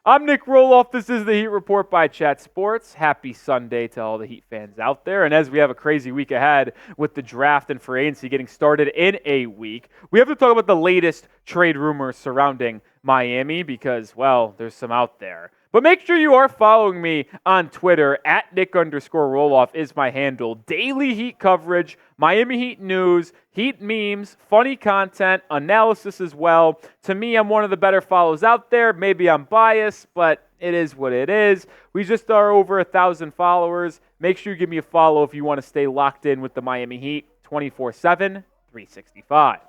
I'm Nic Rohloff. This is the Heat Report by Chat Sports. Happy Sunday to all the Heat fans out there. And as we have a crazy week ahead with the draft and free agency getting started in a week, we have to talk about the latest trade rumors surrounding Miami because, well, there's some out there. But make sure you are following me on Twitter. At Nic_Rohloff is my handle. Daily Heat coverage, Miami Heat news, Heat memes, funny content, analysis as well. To me, I'm one of the better follows out there. Maybe I'm biased, but it is what it is. We just are over 1,000 followers. Make sure you give me a follow if you want to stay locked in with the Miami Heat 24/7, 365.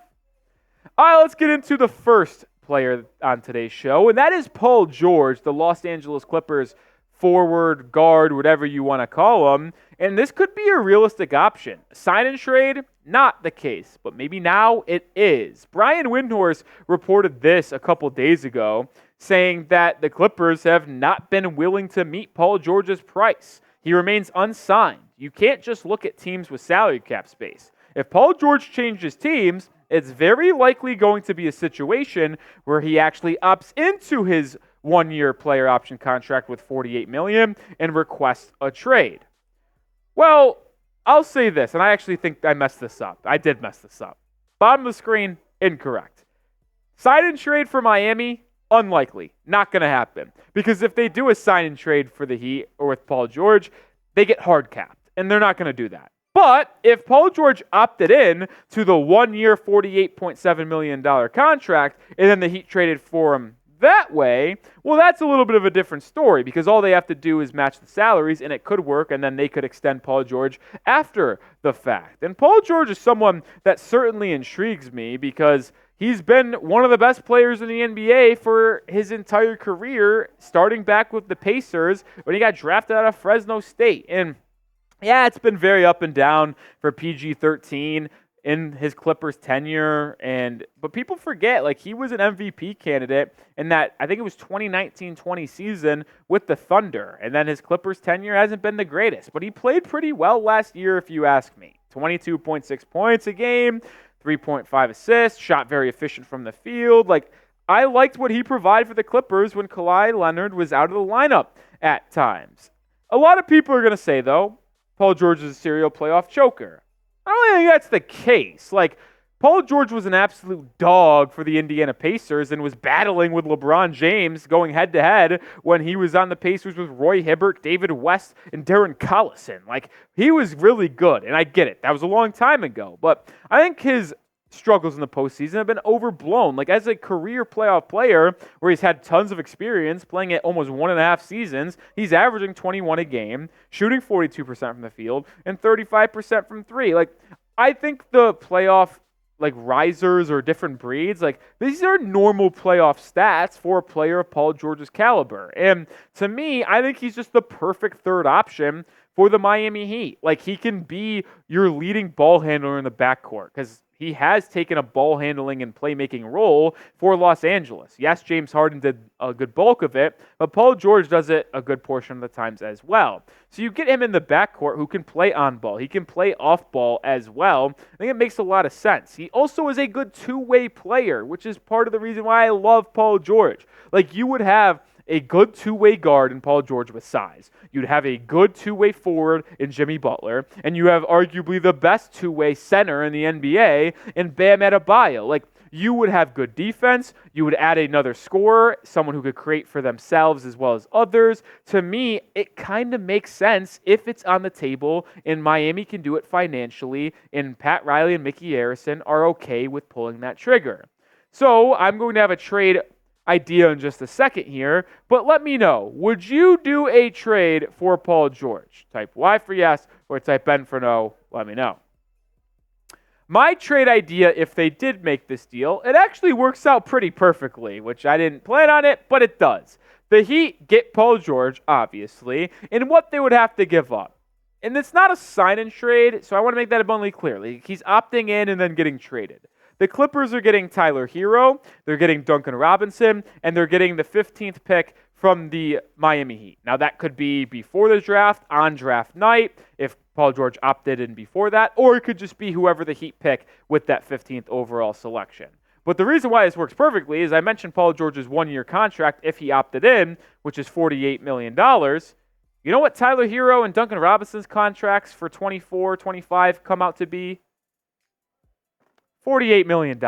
All right, let's get into the first player on today's show, and that is Paul George, the Los Angeles Clippers forward, guard, whatever you want to call him. And this could be a realistic option. Sign and trade, not the case, but maybe now it is. Brian Windhorst reported this a couple days ago, saying that the Clippers have not been willing to meet Paul George's price. He remains unsigned. You can't just look at teams with salary cap space. If Paul George changes teams, it's very likely going to be a situation where he actually opts into his one-year player option contract with $48 million and requests a trade. Well, I'll say this, and I actually think I messed this up. I did mess this up. Bottom of the screen, incorrect. Sign and trade for Miami, unlikely. Not going to happen. Because if they do a sign and trade for the Heat or with Paul George, they get hard capped, and they're not going to do that. But if Paul George opted in to the one-year $48.7 million contract and then the Heat traded for him that way, well, that's a little bit of a different story because all they have to do is match the salaries and it could work and then they could extend Paul George after the fact. And Paul George is someone that certainly intrigues me because he's been one of the best players in the NBA for his entire career, starting back with the Pacers when he got drafted out of Fresno State. And yeah, it's been very up and down for PG-13 in his Clippers tenure, but people forget, like, he was an MVP candidate in that, I think it was 2019-20 season with the Thunder, and then his Clippers tenure hasn't been the greatest, but he played pretty well last year if you ask me. 22.6 points a game, 3.5 assists, shot very efficient from the field. Like, I liked what he provided for the Clippers when Kawhi Leonard was out of the lineup at times. A lot of people are going to say, though, Paul George is a serial playoff choker. I don't think that's the case. Like, Paul George was an absolute dog for the Indiana Pacers and was battling with LeBron James going head-to-head when he was on the Pacers with Roy Hibbert, David West, and Darren Collison. Like, he was really good, and I get it. That was a long time ago. But I think his struggles in the postseason have been overblown. Like, as a career playoff player where he's had tons of experience playing at almost 1.5 seasons, he's averaging 21 a game, shooting 42% from the field, and 35% from three. Like, I think the playoff, like, risers or different breeds, like, these are normal playoff stats for a player of Paul George's caliber. And to me, I think he's just the perfect third option for the Miami Heat. Like, he can be your leading ball handler in the backcourt because he has taken a ball handling and playmaking role for Los Angeles. Yes, James Harden did a good bulk of it, but Paul George does it a good portion of the times as well. So you get him in the backcourt who can play on ball. He can play off ball as well. I think it makes a lot of sense. He also is a good two-way player, which is part of the reason why I love Paul George. Like, you would have a good two-way guard in Paul George with size. You'd have a good two-way forward in Jimmy Butler, and you have arguably the best two-way center in the NBA in Bam Adebayo. Like, you would have good defense. You would add another scorer, someone who could create for themselves as well as others. To me, it kind of makes sense if it's on the table, and Miami can do it financially, and Pat Riley and Mickey Arison are okay with pulling that trigger. So I'm going to have a trade idea in just a second here, but let me know. Would you do a trade for Paul George? Type Y for yes or type N for no. Let me know. My trade idea, if they did make this deal, it actually works out pretty perfectly, which I didn't plan on it, but it does. The Heat get Paul George, obviously, and what they would have to give up. And it's not a sign-and trade, so I want to make that abundantly clear. Like, he's opting in and then getting traded. The Clippers are getting Tyler Hero, they're getting Duncan Robinson, and they're getting the 15th pick from the Miami Heat. Now, that could be before the draft, on draft night, if Paul George opted in before that, or it could just be whoever the Heat pick with that 15th overall selection. But the reason why this works perfectly is I mentioned Paul George's one-year contract if he opted in, which is $48 million. You know what Tyler Hero and Duncan Robinson's contracts for 24, 25 come out to be? $48 million.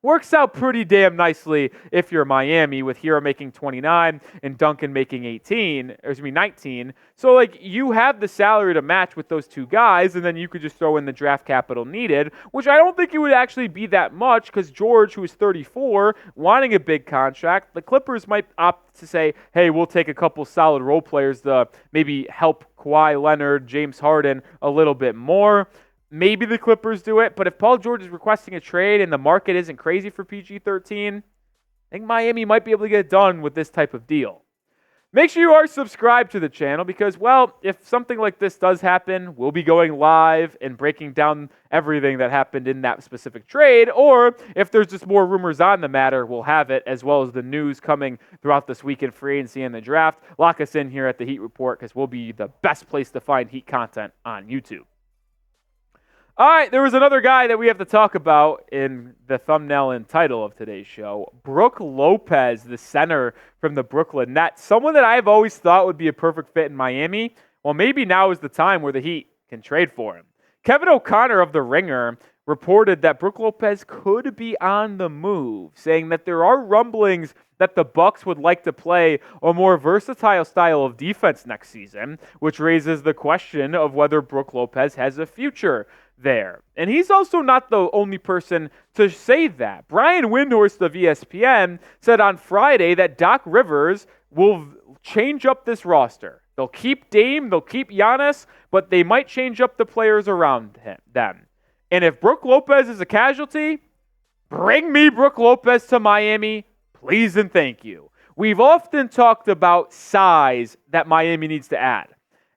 Works out pretty damn nicely if you're Miami, with Hero making 29 and Duncan making 19. So, you have the salary to match with those two guys, and then you could just throw in the draft capital needed, which I don't think it would actually be that much, because George, who is 34, wanting a big contract, the Clippers might opt to say, hey, we'll take a couple solid role players to maybe help Kawhi Leonard, James Harden a little bit more. Maybe the Clippers do it, but if Paul George is requesting a trade and the market isn't crazy for PG-13, I think Miami might be able to get it done with this type of deal. Make sure you are subscribed to the channel because, well, if something like this does happen, we'll be going live and breaking down everything that happened in that specific trade, or if there's just more rumors on the matter, we'll have it, as well as the news coming throughout this week in free agency and the draft. Lock us in here at the Heat Report because we'll be the best place to find Heat content on YouTube. All right, there was another guy that we have to talk about in the thumbnail and title of today's show. Brook Lopez, the center from the Brooklyn Nets. Someone that I've always thought would be a perfect fit in Miami. Well, maybe now is the time where the Heat can trade for him. Kevin O'Connor of The Ringer reported that Brook Lopez could be on the move, saying that there are rumblings that the Bucks would like to play a more versatile style of defense next season, which raises the question of whether Brook Lopez has a future there. And he's also not the only person to say that. Brian Windhorst of ESPN said on Friday that Doc Rivers will change up this roster. They'll keep Dame, they'll keep Giannis, but they might change up the players around them. And if Brook Lopez is a casualty, bring me Brook Lopez to Miami, please and thank you. We've often talked about size that Miami needs to add,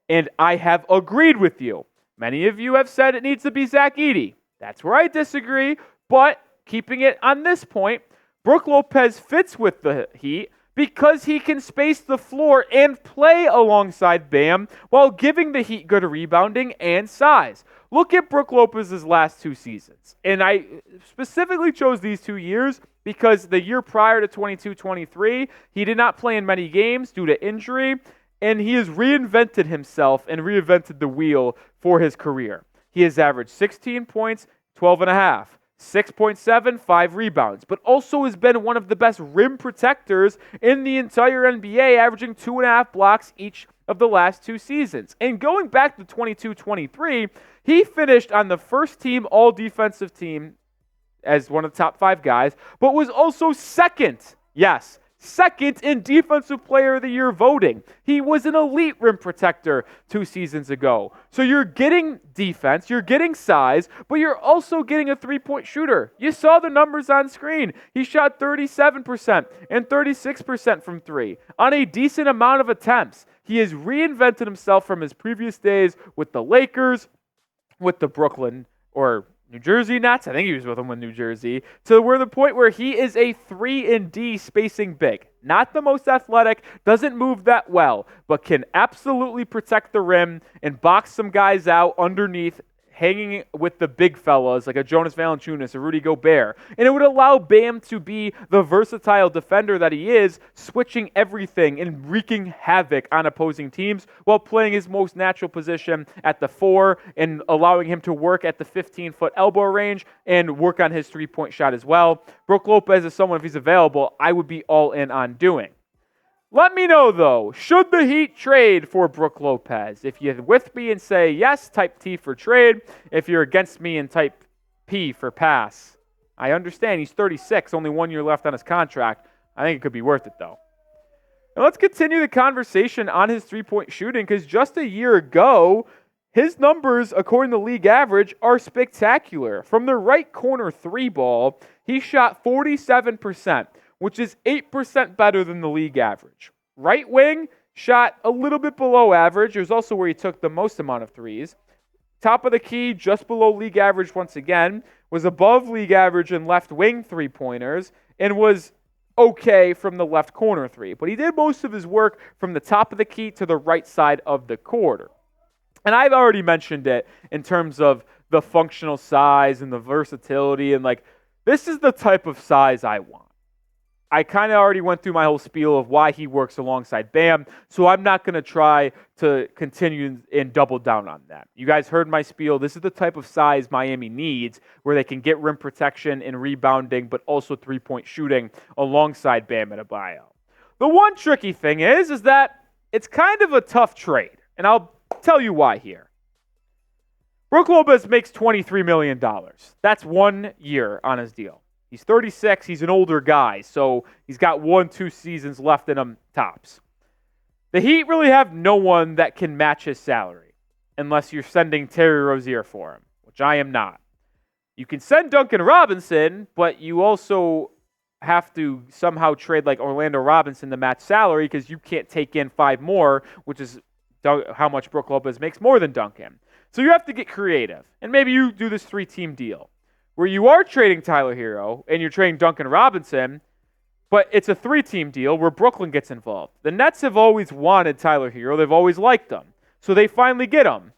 and I have agreed with you. Many of you have said it needs to be Zach Edey. That's where I disagree, but keeping it on this point, Brook Lopez fits with the Heat because he can space the floor and play alongside Bam while giving the Heat good rebounding and size. Look at Brook Lopez's last two seasons. And I specifically chose these 2 years because the year prior to 22-23, he did not play in many games due to injury, and he has reinvented himself and reinvented the wheel for his career. He has averaged 16 points, 12.5, 6.7, 5 rebounds, but also has been one of the best rim protectors in the entire NBA, averaging 2.5 blocks each of the last 2 seasons. And going back to 22-23, he finished on the first team all-defensive team as one of the top 5 guys, but was also second in Defensive Player of the Year voting. He was an elite rim protector 2 seasons ago. So you're getting defense, you're getting size, but you're also getting a three-point shooter. You saw the numbers on screen. He shot 37% and 36% from 3 on a decent amount of attempts. He has reinvented himself from his previous days with the Lakers, with the Brooklyn or New Jersey Nets, I think he was with them in New Jersey, to where the point where he is a 3-and-D spacing big. Not the most athletic, doesn't move that well, but can absolutely protect the rim and box some guys out underneath, hanging with the big fellas like a Jonas Valanciunas or Rudy Gobert. And it would allow Bam to be the versatile defender that he is, switching everything and wreaking havoc on opposing teams while playing his most natural position at the 4 and allowing him to work at the 15-foot elbow range and work on his three-point shot as well. Brook Lopez is someone, if he's available, I would be all in on doing. Let me know, though, should the Heat trade for Brook Lopez? If you're with me and say yes, type T for trade. If you're against me and type P for pass. I understand he's 36, only 1 year left on his contract. I think it could be worth it, though. Now let's continue the conversation on his three-point shooting, because just a year ago, his numbers, according to league average, are spectacular. From the right corner 3-ball, he shot 47%. Which is 8% better than the league average. Right wing shot a little bit below average. It was also where he took the most amount of threes. Top of the key, just below league average once again, was above league average in left wing three-pointers, and was okay from the left corner three, but he did most of his work from the top of the key to the right side of the court. And I've already mentioned it in terms of the functional size and the versatility, and like, this is the type of size I want. I kind of already went through my whole spiel of why he works alongside Bam, so I'm not going to try to continue and double down on that. You guys heard my spiel. This is the type of size Miami needs, where they can get rim protection and rebounding, but also three-point shooting alongside Bam Adebayo. The one tricky thing is that it's kind of a tough trade, and I'll tell you why here. Brook Lopez makes $23 million. That's 1 year on his deal. He's 36. He's an older guy, so he's got 1-2 seasons left in him tops. The Heat really have no one that can match his salary unless you're sending Terry Rozier for him, which I am not. You can send Duncan Robinson, but you also have to somehow trade like Orlando Robinson to match salary because you can't take in 5 more, which is how much Brook Lopez makes more than Duncan. So you have to get creative, and maybe you do this 3-team deal where you are trading Tyler Hero and you're trading Duncan Robinson, but it's a 3-team deal where Brooklyn gets involved. The Nets have always wanted Tyler Hero. They've always liked him. So they finally get him.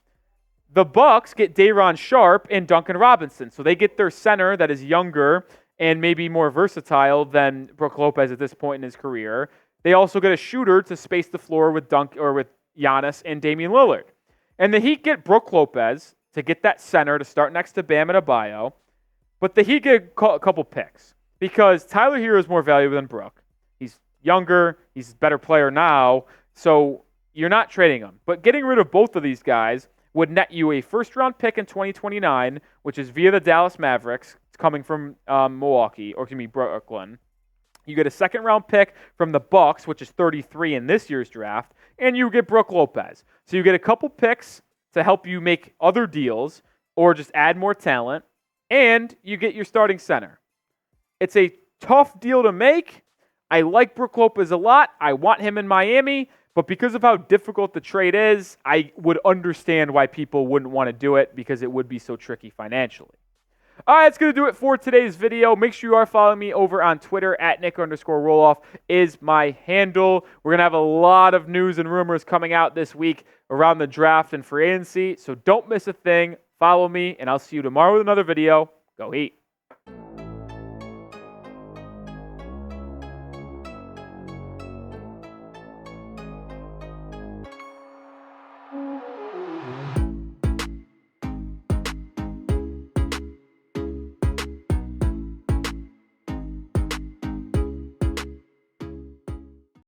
The Bucks get Day'Ron Sharpe and Duncan Robinson. So they get their center that is younger and maybe more versatile than Brook Lopez at this point in his career. They also get a shooter to space the floor with with Giannis and Damian Lillard. And the Heat get Brook Lopez to get that center to start next to Bam Adebayo. But the Heat get a couple picks because Tyler Hero is more valuable than Brook. He's younger. He's a better player now. So you're not trading him. But getting rid of both of these guys would net you a first-round pick in 2029, which is via the Dallas Mavericks. It's coming from Brooklyn. You get a second-round pick from the Bucks, which is 33 in this year's draft, and you get Brook Lopez. So you get a couple picks to help you make other deals or just add more talent. And you get your starting center. It's a tough deal to make. I like Brook Lopez a lot. I want him in Miami. But because of how difficult the trade is, I would understand why people wouldn't want to do it because it would be so tricky financially. All right, that's going to do it for today's video. Make sure you are following me over on Twitter at Nic_Rohloff is my handle. We're going to have a lot of news and rumors coming out this week around the draft and free agency. So don't miss a thing. Follow me, and I'll see you tomorrow with another video. Go Heat.